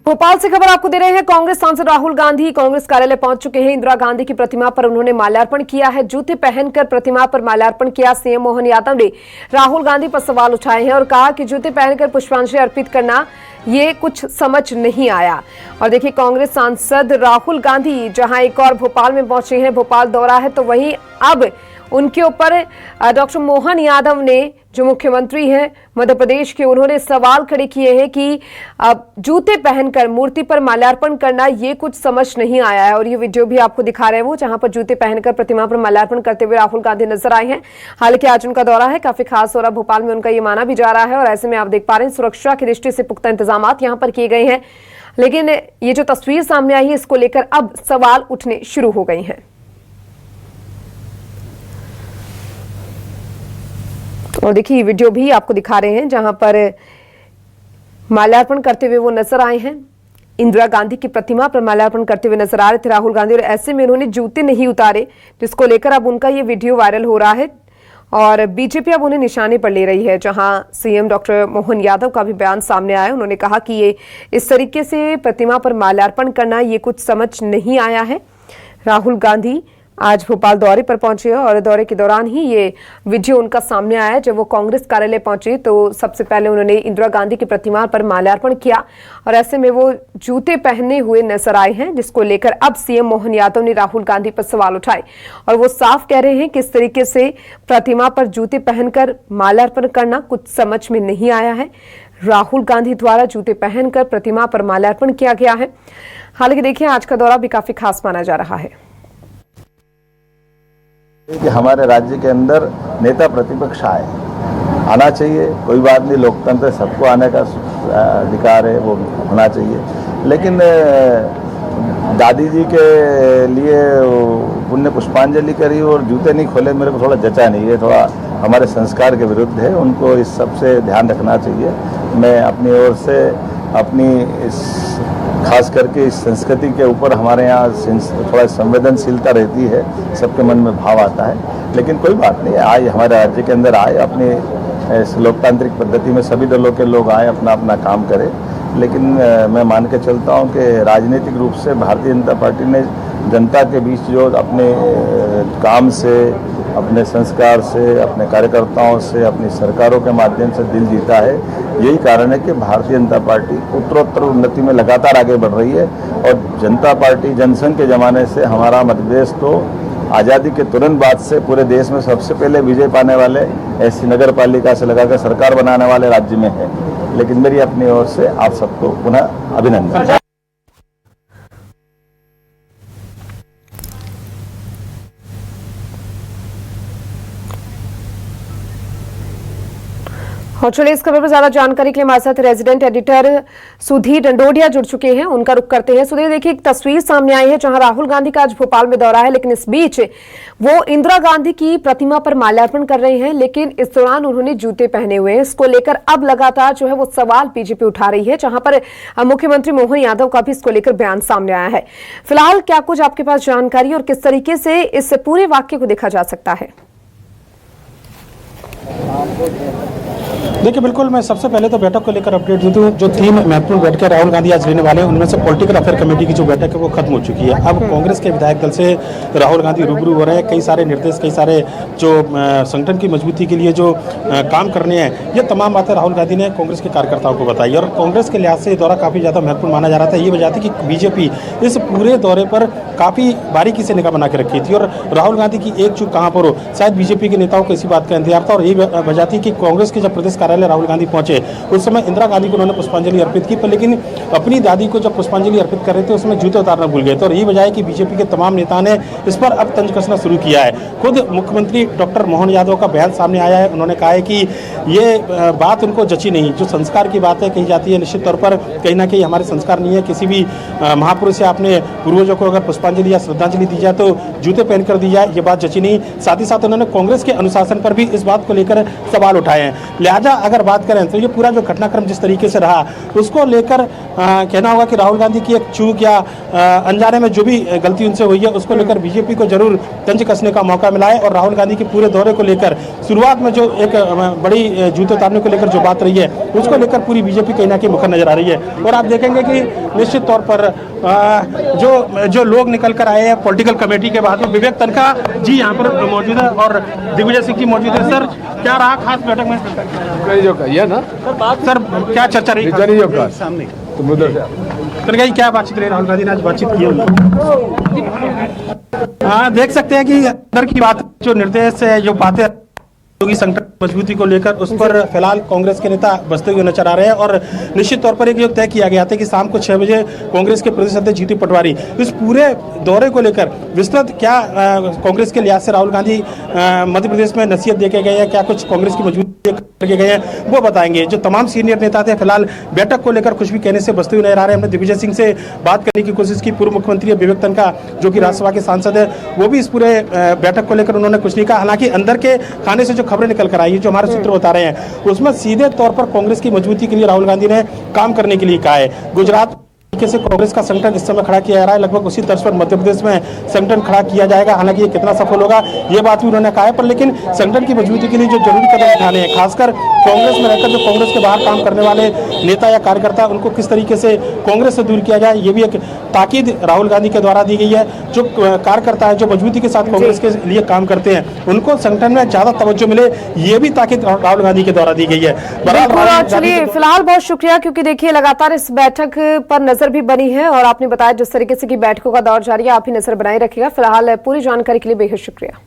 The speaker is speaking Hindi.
भोपाल से खबर आपको दे रहे हैं। कांग्रेस सांसद राहुल गांधी कांग्रेस कार्यालय पहुंच चुके हैं। इंदिरा गांधी की प्रतिमा पर उन्होंने माल्यार्पण किया है। जूते पहनकर प्रतिमा पर माल्यार्पण किया। सीएम मोहन यादव ने राहुल गांधी पर सवाल उठाए हैं और कहा कि जूते पहनकर पुष्पांजलि अर्पित करना ये कुछ समझ नहीं आया। और देखिए, कांग्रेस सांसद राहुल गांधी जहां एक और भोपाल में पहुंचे हैं, भोपाल दौरा है, तो वहीं अब उनके ऊपर डॉक्टर मोहन यादव ने, जो मुख्यमंत्री हैं मध्य प्रदेश के, उन्होंने सवाल खड़े किए हैं कि जूते पहनकर मूर्ति पर माल्यार्पण करना ये कुछ समझ नहीं आया है। और ये वीडियो भी आपको दिखा रहे हैं वो, जहां पर जूते पहनकर प्रतिमा पर माल्यार्पण करते हुए राहुल गांधी नजर आए हैं। हालांकि आज उनका दौरा है, काफी खास दौरा भोपाल में उनका ये माना भी जा रहा है। और ऐसे में आप देख पा रहे हैं, सुरक्षा की दृष्टि से पुख्ता इंतजाम यहाँ पर किए गए हैं। लेकिन ये जो तस्वीर सामने आई है, इसको लेकर अब सवाल उठने शुरू हो गए हैं। और देखिए, वीडियो भी आपको दिखा रहे हैं जहां पर माल्यार्पण करते हुए वो नजर आए हैं। इंदिरा गांधी की प्रतिमा पर माल्यार्पण करते हुए नजर आ रहे थे राहुल गांधी, और ऐसे में उन्होंने जूते नहीं उतारे, जिसको लेकर अब उनका ये वीडियो वायरल हो रहा है। और बीजेपी अब उन्हें निशाने पर ले रही है। जहां सीएम डॉक्टर मोहन यादव का भी बयान सामने आया। उन्होंने कहा कि ये इस तरीके से प्रतिमा पर माल्यार्पण करना ये कुछ समझ नहीं आया है। राहुल गांधी आज भोपाल दौरे पर पहुंचे और दौरे के दौरान ही ये वीडियो उनका सामने आया। जब वो कांग्रेस कार्यालय पहुंचे तो सबसे पहले उन्होंने इंदिरा गांधी की प्रतिमा पर माल्यार्पण किया, और ऐसे में वो जूते पहने हुए नजर आए हैं, जिसको लेकर अब सीएम मोहन यादव ने राहुल गांधी पर सवाल उठाए। और वो साफ कह रहे हैं कि इस तरीके से प्रतिमा पर जूते पहनकर माल्यार्पण करना कुछ समझ में नहीं आया है। राहुल गांधी द्वारा जूते पहनकर प्रतिमा पर माल्यार्पण किया गया है। हालांकि देखिए, आज का दौरा भी काफी खास माना जा रहा है। कि हमारे राज्य के अंदर नेता प्रतिपक्ष आए, आना चाहिए, कोई बात नहीं, लोकतंत्र सबको आने का अधिकार है, वो होना चाहिए। लेकिन दादी जी के लिए उनने पुष्पांजलि करी और जूते नहीं खोले, मेरे को थोड़ा जचा नहीं है, थोड़ा हमारे संस्कार के विरुद्ध है। उनको इस सब से ध्यान रखना चाहिए। मैं अपनी ओर से अपनी इस खास करके इस संस्कृति के ऊपर हमारे यहाँ थोड़ा संवेदनशीलता रहती है, सबके मन में भाव आता है। लेकिन कोई बात नहीं, आए हमारे राज्य के अंदर आए, अपने इस लोकतांत्रिक पद्धति में सभी दलों के लोग आए, अपना अपना काम करें। लेकिन मैं मान के चलता हूँ कि राजनीतिक रूप से भारतीय जनता पार्टी ने जनता के बीच जो अपने काम से, अपने संस्कार से, अपने कार्यकर्ताओं से, अपनी सरकारों के माध्यम से दिल जीता है। यही कारण है कि भारतीय जनता पार्टी उत्तरोत्तर उन्नति में लगातार आगे बढ़ रही है। और जनता पार्टी जनसंघ के ज़माने से हमारा मध्य प्रदेश तो आज़ादी के तुरंत बाद से पूरे देश में सबसे पहले विजय पाने वाले, ऐसी नगर पालिका से लगाकर सरकार बनाने वाले राज्य में है। लेकिन मेरी अपनी ओर से आप सबको पुनः अभिनंदन। और चलिए, इस खबर पर ज्यादा जानकारी के लिए हमारे साथ रेजिडेंट एडिटर सुधीर डंडोडिया जुड़ चुके हैं। उनका रुख करते हैं। सुधीर, देखिए, एक तस्वीर सामने आई है जहां राहुल गांधी का आज भोपाल में दौरा है, लेकिन इस बीच वो इंदिरा गांधी की प्रतिमा पर माल्यार्पण कर रहे हैं, लेकिन इस दौरान उन्होंने जूते पहने हुए हैं। इसको लेकर अब लगातार जो है वो सवाल बीजेपी उठा रही है, जहां पर मुख्यमंत्री मोहन यादव का भी इसको लेकर बयान सामने आया है। फिलहाल क्या कुछ आपके पास जानकारी और किस तरीके से इस पूरे वाक्य को देखा जा सकता है? देखिए, बिल्कुल, मैं सबसे पहले तो बैठक को लेकर अपडेट देता हूँ। जो 3 महत्वपूर्ण बैठकें राहुल गांधी आज लेने वाले हैं, उनमें से पॉलिटिकल अफेयर कमेटी की जो बैठक है वो खत्म हो चुकी है। अब कांग्रेस के विधायक दल से राहुल गांधी रूबरू हो रहे हैं। कई सारे निर्देश, कई सारे जो संगठन की मजबूती के लिए जो काम करने हैं, ये तमाम बातें राहुल गांधी ने कांग्रेस के कार्यकर्ताओं को बताई। और कांग्रेस के लिहाज से ये दौरा काफ़ी ज़्यादा महत्वपूर्ण माना जा रहा था। ये वजह थी कि बीजेपी इस पूरे दौरे पर काफ़ी बारीकी से निगाह बना के रखी थी, और राहुल गांधी की एक चूक कहाँ पर हो, शायद बीजेपी के नेताओं को इसी बात का इंतजार था। और यही वजह थी कि कांग्रेस के जब प्रदेश कार्यालय राहुल गांधी पहुंचे, उस समय इंदिरा गांधी को उन्होंने पुष्पांजलि अर्पित की, पर लेकिन अपनी दादी को जब पुष्पांजलि अर्पित कर रहे थे उसमें जूते उतारना भूल गए थे। और यही वजह है कि बीजेपी के तमाम नेता ने इस पर अब तंज कसना शुरू किया है। खुद मुख्यमंत्री डॉक्टर मोहन यादव का बयान सामने आया है। उन्होंने कहा है कि ये बात उनको जची नहीं। जो संस्कार की बात है कही जाती है, निश्चित तौर पर कहीं ना कहीं हमारे संस्कार नहीं है। किसी भी महापुरुष या अपने पूर्वजों को अगर पुष्पांजलि या श्रद्धांजलि दी जाए तो जूते पहनकर दी जाए, ये बात जची नहीं। साथ ही साथ उन्होंने कांग्रेस के अनुशासन पर भी इस बात को लेकर सवाल उठाए हैं। लिहाजा अगर बात करें तो ये पूरा जो घटनाक्रम जिस तरीके से रहा, उसको लेकर कहना होगा कि राहुल गांधी की एक चूक या अनजाने में जो भी गलती उनसे हुई है, उसको लेकर बीजेपी को जरूर तंज कसने का मौका मिला है। और राहुल गांधी के पूरे दौरे को लेकर शुरुआत में जो एक बड़ी जूते उतारने को लेकर जो बात रही है, उसको लेकर पूरी बीजेपी कहीं ना कहीं मुखर नजर आ रही है। और आप देखेंगे कि निश्चित तौर पर जो लोग निकल कर आए हैं पॉलिटिकल कमेटी के बाद में, विवेक तनखा जी यहाँ पर मौजूद है और दिग्विजय सिंह जी मौजूद है। सर, क्या रहा खास बैठक में? सर, क्या चर्चा रही? तनखा जी, क्या बातचीत रही? राहुल गांधी ने आज बातचीत की है। हाँ, देख सकते हैं कि अंदर की बात, जो निर्देश है, जो बातें योगी संगठन की मजबूती को लेकर, उस पर फिलहाल कांग्रेस के नेता बसते हुए नजर आ रहे हैं। और निश्चित तौर पर एक जो तय किया गया था कि शाम को 6 बजे कांग्रेस के प्रदेश अध्यक्ष जीतू पटवारी इस पूरे दौरे को लेकर विस्तृत क्या कांग्रेस के लिहाज से राहुल गांधी मध्य प्रदेश में नसीहत देके गए हैं, क्या कुछ कांग्रेस की मजबूती करके गए हैं, वो बताएंगे। जो तमाम सीनियर नेता थे फिलहाल बैठक को लेकर कुछ भी कहने से बसते हुए नजर आ रहे हैं। हमने दिग्विजय सिंह से बात करने की कोशिश की, पूर्व मुख्यमंत्री विवेक तनखा जो कि राज्यसभा के सांसद है, वो भी इस पूरे बैठक को लेकर उन्होंने कुछ नहीं कहा। हालांकि अंदर के खाने से जो खबरें निकल कर आई है, जो हमारे सूत्र बता रहे हैं, उसमें सीधे तौर पर कांग्रेस की मजबूती के लिए राहुल गांधी ने काम करने के लिए कहा है। गुजरात से कांग्रेस का संगठन इस समय खड़ा किया जा रहा है, लगभग उसी तर्ज पर मध्य प्रदेश में संगठन खड़ा किया जाएगा। हालांकि ये कितना सफल होगा ये बात भी उन्होंने कहा है, पर लेकिन संगठन की मजबूती के लिए जो जरूरी कदम उठाने हैं, खासकर कांग्रेस में रहकर जो कांग्रेस के बाहर काम करने वाले नेता या कार्यकर्ता, उनको किस तरीके से कांग्रेस से दूर किया जाए, ये भी एक ताकीद राहुल गांधी के द्वारा दी गई है। जो कार्यकर्ता है, जो मजबूती के साथ कांग्रेस के लिए काम करते हैं, उनको संगठन में ज्यादा तवज्जो मिले, ये भी ताकीद राहुल गांधी के द्वारा दी गई है। चलिए, फिलहाल बहुत शुक्रिया, क्योंकि देखिए लगातार इस बैठक पर नजर भी बनी है और आपने बताया जिस तरीके से कि बैठकों का दौर जारी है, आप ही नजर बनाए रखिएगा। फिलहाल पूरी जानकारी के लिए बेहद शुक्रिया।